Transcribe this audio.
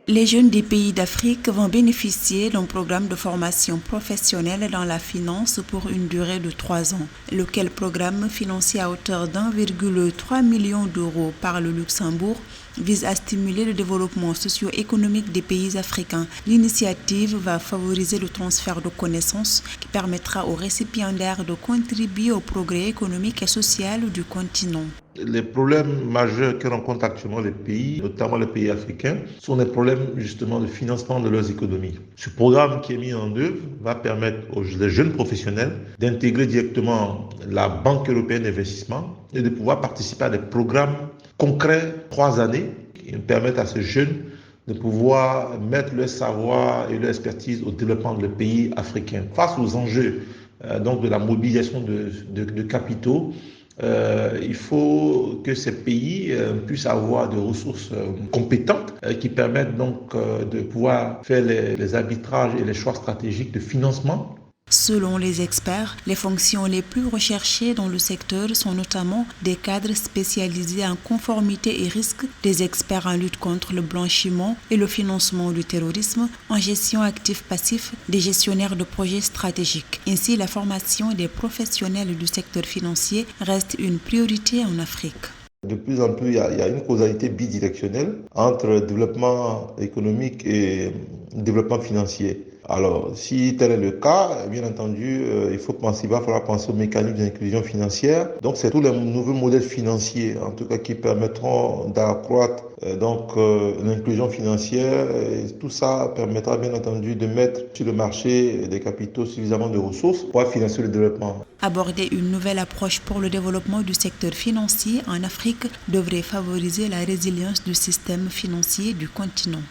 Les jeunes des pays d'Afrique vont bénéficier d'un programme de formation professionnelle dans la finance pour une durée de 3 ans, lequel programme, financé à hauteur d'1,3 million d'euros par le Luxembourg, vise à stimuler le développement socio-économique des pays africains. L'initiative va favoriser le transfert de connaissances qui permettra aux récipiendaires de contribuer au progrès économique et social du continent. Les problèmes majeurs que rencontrent actuellement les pays, notamment les pays africains, sont des problèmes justement de financement de leurs économies. Ce programme qui est mis en œuvre va permettre aux jeunes professionnels d'intégrer directement la Banque européenne d'investissement et de pouvoir participer à des programmes concrets 3 années qui permettent à ces jeunes de pouvoir mettre leur savoir et leur expertise au développement de pays africains. Face aux enjeux donc de la mobilisation de capitaux, il faut que ces pays puissent avoir des ressources compétentes qui permettent donc de pouvoir faire les arbitrages et les choix stratégiques de financement. Selon les experts, les fonctions les plus recherchées dans le secteur sont notamment des cadres spécialisés en conformité et risques, des experts en lutte contre le blanchiment et le financement du terrorisme, en gestion actif-passif, des gestionnaires de projets stratégiques. Ainsi, la formation des professionnels du secteur financier reste une priorité en Afrique. De plus en plus, il y a une causalité bidirectionnelle entre développement économique et développement financier. Alors, si tel est le cas, bien entendu, il va falloir penser aux mécanismes d'inclusion financière. Donc, c'est tous les nouveaux modèles financiers, en tout cas, qui permettront d'accroître l'inclusion financière. Et tout ça permettra, bien entendu, de mettre sur le marché des capitaux suffisamment de ressources pour financer le développement. Aborder une nouvelle approche pour le développement du secteur financier en Afrique devrait favoriser la résilience du système financier du continent.